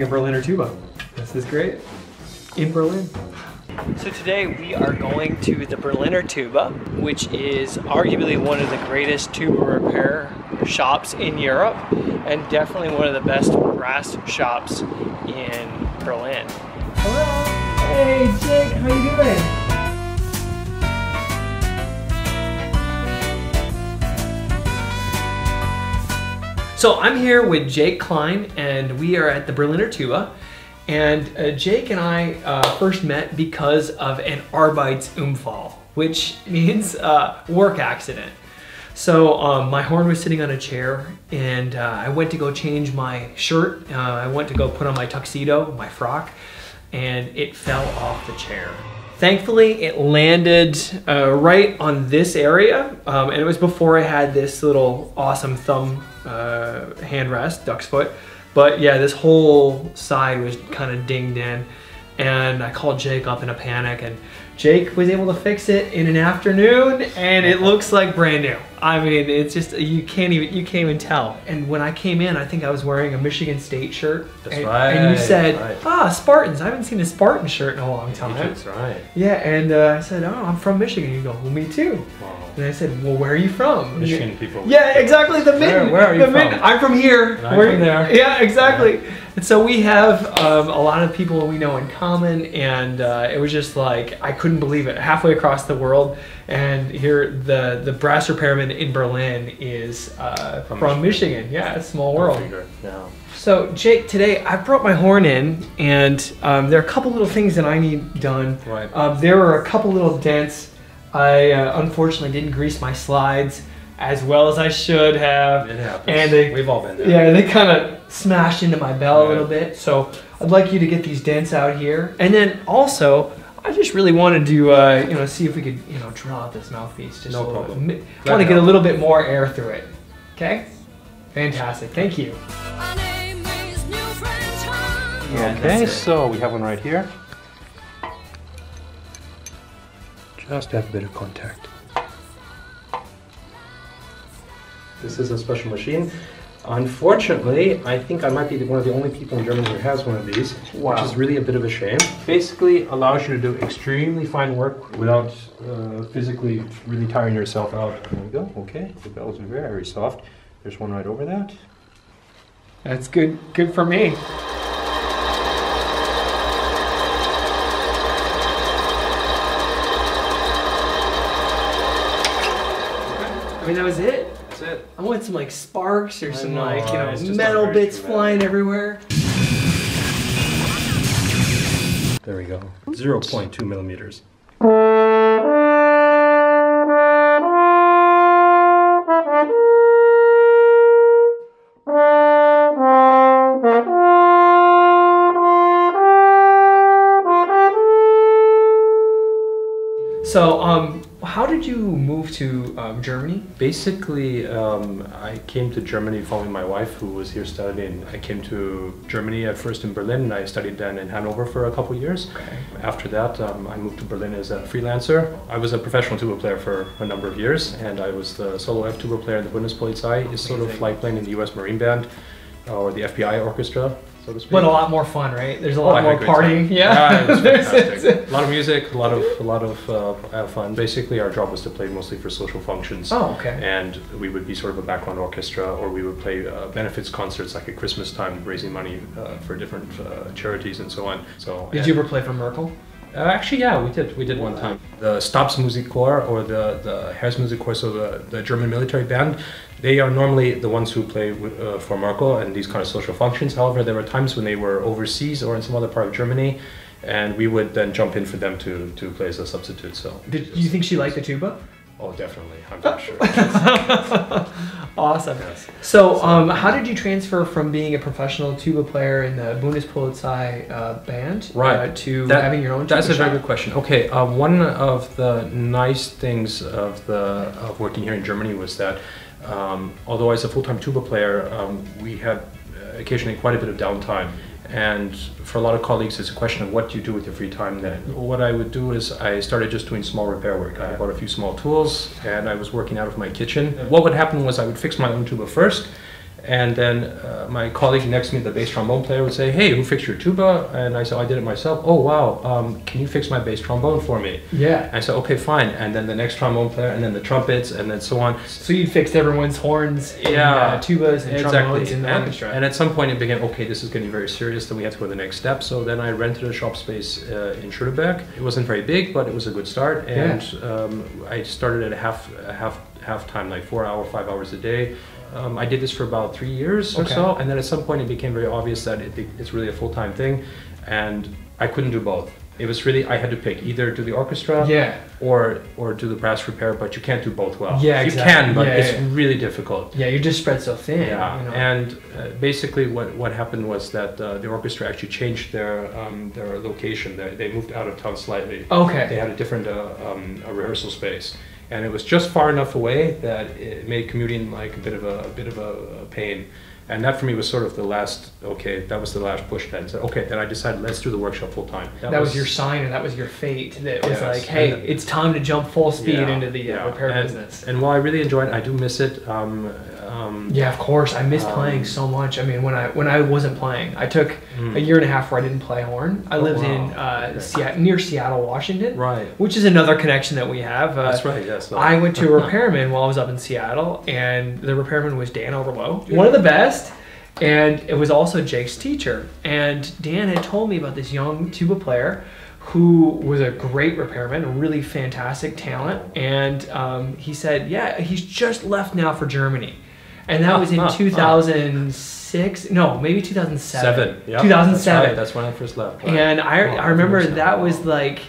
Berliner tuba. This is great. In Berlin. So today we are going to the Berliner Tuba, which is arguably one of the greatest tuba repair shops in Europe, and definitely one of the best brass shops in Berlin. Hello! Hey Jake, how you doing? So I'm here with Jake Klein, and we are at the Berliner Tuba. And Jake and I first met because of an Arbeitsunfall, which means work accident. So my horn was sitting on a chair, and I went to go change my shirt. I went to go put on my tuxedo, my frock, and it fell off the chair. Thankfully, it landed right on this area, and it was before I had this little awesome thumb handrest, duck's foot. But yeah, this whole side was kind of dinged in, and I called Jake up in a panic, and Jake was able to fix it in an afternoon, and it looks like brand new. I mean, it's just, you can't even tell. And when I came in, I think I was wearing a Michigan State shirt. That's right. And you said, Spartans. I haven't seen a Spartan shirt in a long time. That's right. Yeah, and I said, oh, I'm from Michigan. You go, well, me too. Wow. And I said, well, where are you from? Michigan people. Yeah, exactly. The mitten. Where are you from? I'm from here. And I'm from there. Yeah, exactly. Yeah. And so we have a lot of people we know in common, and it was just like, I couldn't believe it. Halfway across the world, and here the brass repairman in Berlin is from Michigan. Yeah, it's a small world. Yeah. So Jake, today I brought my horn in, and there are a couple little things that I need done. Right. There were a couple little dents. I unfortunately didn't grease my slides as well as I should have. It happens. And we've all been there. Yeah, they kind of smashed into my bell a little bit. So I'd like you to get these dents out here, and then also I just really wanted to see if we could drill out this mouthpiece just no a little problem. bit. I want to get a little bit more air through it. Okay? Fantastic. Thank you. Okay, so we have one right here. Just have a bit of contact. This is a special machine. Unfortunately, I think I might be one of the only people in Germany who has one of these, which is really a bit of a shame. Basically allows you to do extremely fine work without physically really tiring yourself out. There we go, okay, the bell is very soft. There's one right over that. That's good for me. I mean, that was it. That's it. I want some like sparks or some metal bits flying everywhere. There we go. 0.2 millimeters. So, how did you move to Germany? Basically, I came to Germany following my wife, who was here studying. I came to Germany at first in Berlin, and I studied then in Hanover for a couple of years. Okay. After that, I moved to Berlin as a freelancer. I was a professional tuba player for a number of years, and I was the solo F tuba player in the Bundespolizei. It's sort of like playing in the U.S. Marine Band or the FBI orchestra, so to speak. But a lot more fun, right? There's a lot more partying. Time. Yeah, it was fantastic. A lot of music, a lot of fun. Basically, our job was to play mostly for social functions. Oh, okay. And we would be sort of a background orchestra, or we would play benefits concerts like at Christmas time, raising money for different charities and so on. So. Did you ever play for Merkel? Actually, yeah, we did one time. The Stabsmusikchor, or the Heeresmusikchor, so the German military band, they are normally the ones who play for Merkel and these kind of social functions. However, there were times when they were overseas or in some other part of Germany, and we would then jump in for them to play as a substitute. So, did you think she liked the tuba? Oh, definitely. I'm not sure. Awesome. Yes. So, how did you transfer from being a professional tuba player in the Bundespolizei band to having your own tuba That's a very shop? good question. Okay, one of the nice things of working here in Germany was that although I was a full-time tuba player, we had occasionally quite a bit of downtime. And for a lot of colleagues, it's a question of what do you do with your free time then. What I would do is I started just doing small repair work. I bought a few small tools, and I was working out of my kitchen. What would happen was I would fix my own tuba first, And then my colleague next to me, the bass trombone player, would say, "Hey, who fixed your tuba?" And I said, "I did it myself." "Oh, wow. Can you fix my bass trombone for me?" Yeah. I said, "Okay, fine." And then the next trombone player, and then the trumpets, and then so on. So you fixed everyone's horns, and, tubas, and trombones in the orchestra. And at some point it became, okay, this is getting very serious, then we had to go to the next step. So then I rented a shop space in Schöneberg. It wasn't very big, but it was a good start. And I started at half time, like 4 hours, 5 hours a day. I did this for about 3 years or so, and then at some point it became very obvious that it's really a full-time thing, and I couldn't do both. It was really, I had to pick, either do the orchestra or do the brass repair, but you can't do both well. Yeah, exactly. You can, but it's really difficult. Yeah, you're just spread so thin. Yeah, you know? and basically what happened was that the orchestra actually changed their location. They moved out of town slightly. Okay. They had a different a rehearsal space. And it was just far enough away that it made commuting like a bit of a pain. And that for me was sort of the last, that was the last push then. So, then I decided, let's do the workshop full time. That was your sign, and that was your fate. That was like, hey, it's time to jump full speed into the repair business. And while I really enjoy it, I do miss it. Yeah, of course. I miss playing so much. I mean, when I wasn't playing, I took a year and a half where I didn't play horn. I lived in near Seattle, Washington, which is another connection that we have. That's right. Yes. I went to a repairman while I was up in Seattle, and the repairman was Dan Overlow, one of the best. And it was also Jake's teacher. And Dan had told me about this young tuba player who was a great repairman, a really fantastic talent. And he said, he's just left now for Germany. And that was in 2006, no, maybe 2007. 2007. That's when I first left. And I remember that was like,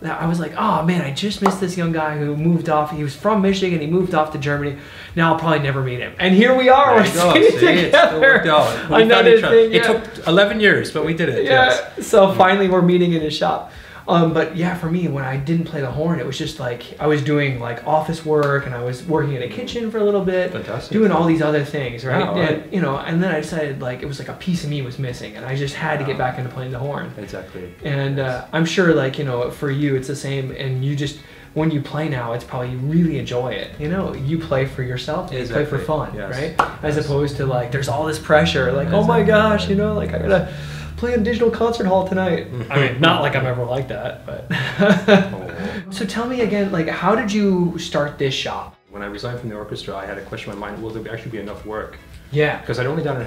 I was like, oh man, I just missed this young guy who moved off. He was from Michigan. He moved off to Germany. Now I'll probably never meet him. And here we are. We're sitting together. Another thing. It took 11 years, but we did it. Yeah. Yes. So finally, we're meeting in his shop. But yeah, for me, when I didn't play the horn, it was just like I was doing like office work, and I was working in a kitchen for a little bit, doing all these other things, right? Oh, and and then I decided like it was like a piece of me was missing, and I just had to get back into playing the horn. Exactly. And I'm sure, like for you, it's the same. And you just when you play now, it's probably you really enjoy it. You play for yourself, you play for fun, right? As opposed to like there's all this pressure, like oh my gosh, like I gotta play in Digital Concert Hall tonight. I mean, not like I'm ever like that, but. So tell me again, like, how did you start this shop? When I resigned from the orchestra, I had a question in my mind: will there actually be enough work? Yeah. Because I'd only done it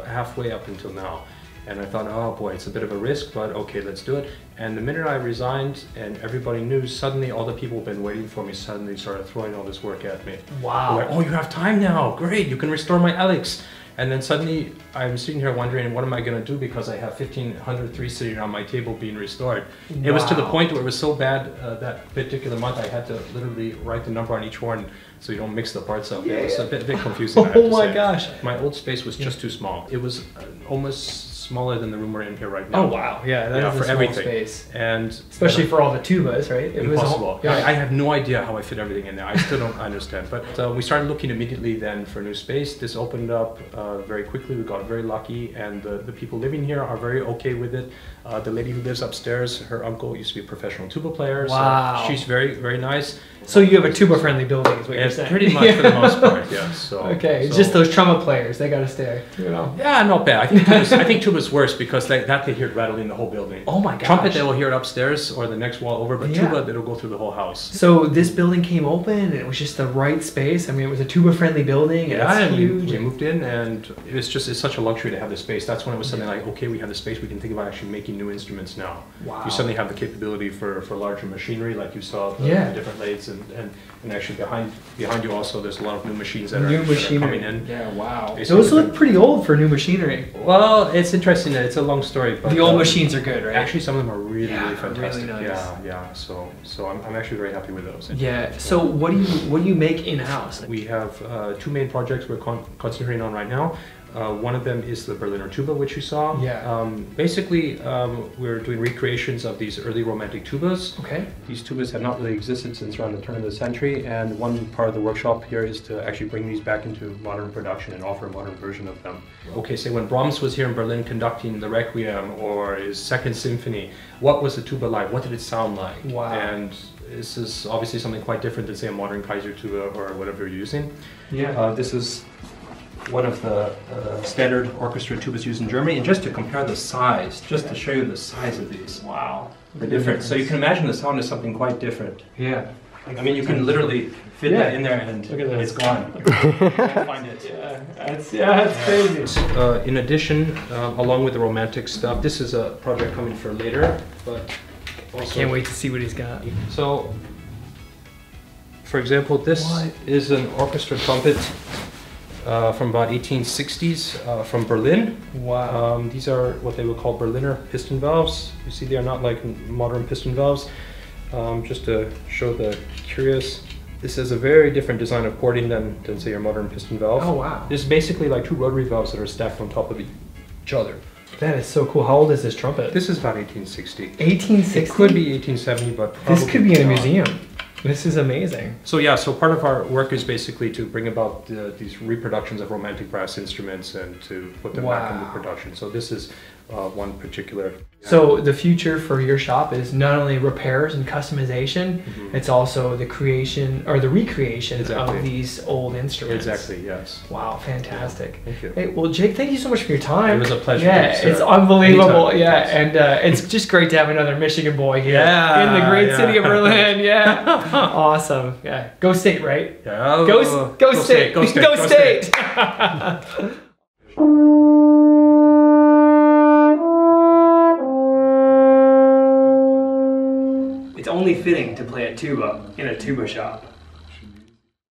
halfway up until now, and I thought, oh boy, it's a bit of a risk, but okay, let's do it. And the minute I resigned, and everybody knew, suddenly all the people who've been waiting for me suddenly started throwing all this work at me. Wow. Like, oh, you have time now? Great, you can restore my Alex. And then suddenly I'm sitting here wondering, what am I going to do because I have 1,503 sitting on my table being restored. Wow. It was to the point where it was so bad that particular month I had to literally write the number on each horn so you don't mix the parts up. It was a bit confusing. Oh my gosh. My old space was just too small. It was almost smaller than the room we're in here right now. Oh wow, yeah, that is a small everything. Space. And especially for all the tubas, right? It impossible. I have no idea how I fit everything in there. I still don't understand. But we started looking immediately then for new space. This opened up very quickly. We got very lucky, and the people living here are very okay with it. The lady who lives upstairs, her uncle used to be a professional tuba player. Wow. So she's very, very nice. So you have a tuba-friendly building, is what you're saying? Pretty much for the most part, yes. So, okay, it's just those trumpet players, they gotta stay, Yeah, not bad. I think tuba's worse because they hear it rattling the whole building. Oh my gosh. Trumpet, they will hear it upstairs or the next wall over, but tuba, it'll go through the whole house. So this building came open, and it was just the right space. I mean, it was a tuba-friendly building, and it's huge. We moved in, and it's such a luxury to have the space. That's when it was something like, okay, we have the space, we can think about actually making new instruments now. Wow. You suddenly have the capability for larger machinery, like you saw the different lathes, and actually behind you also, there's a lot of new machines that are coming in. Yeah, wow. Those look pretty old for new machinery. Well, it's interesting. It's a long story. But the old machines are good, right? Actually, some of them are really fantastic. Really nice. Yeah. So I'm actually very happy with those. Yeah. So what do you make in house? We have two main projects we're concentrating on right now. One of them is the Berliner Tuba, which you saw. Yeah. Basically, we're doing recreations of these early Romantic tubas. Okay. These tubas have not really existed since around the turn of the century, and one part of the workshop here is to actually bring these back into modern production and offer a modern version of them. Okay, say when Brahms was here in Berlin conducting the Requiem or his Second Symphony, what was the tuba like? What did it sound like? Wow. And this is obviously something quite different than, say, a modern Kaiser tuba or whatever you're using. Yeah. This is one of the standard orchestra tubas used in Germany. And just to compare the size, just to show you the size of these. Wow. The difference. So you can imagine the sound is something quite different. Yeah. I mean, you can literally fit that in there and it's gone. You won't find it. That's crazy. In addition, along with the romantic stuff, this is a project coming for later, but also, Can't wait to see what he's got. So, for example, this is an orchestra trumpet from about 1860s from Berlin. Wow. These are what they would call Berliner piston valves. You see, they are not like modern piston valves. Just to show the curious, this is a very different design of cording than say your modern piston valve. Oh wow. This is basically like two rotary valves that are stacked on top of each other. That is so cool. How old is this trumpet? This is about 1860. 1860? It could be 1870, but probably this could be in a not. museum. This is amazing. So yeah, so part of our work is basically to bring about these reproductions of romantic brass instruments and to put them back into production. So this is one particular. So the future for your shop is not only repairs and customization, it's also the creation or the recreation of these old instruments. Exactly, yes. Wow, fantastic. Thank you. Hey, well, Jake, thank you so much for your time. It was a pleasure. Yeah, it's unbelievable. Anytime. Yeah, and it's just great to have another Michigan boy here Yeah, in the great city of Berlin. Yeah, awesome. Yeah, go state, right? Yeah. Go state. Go state. Go state. It's only fitting to play a tuba in a tuba shop.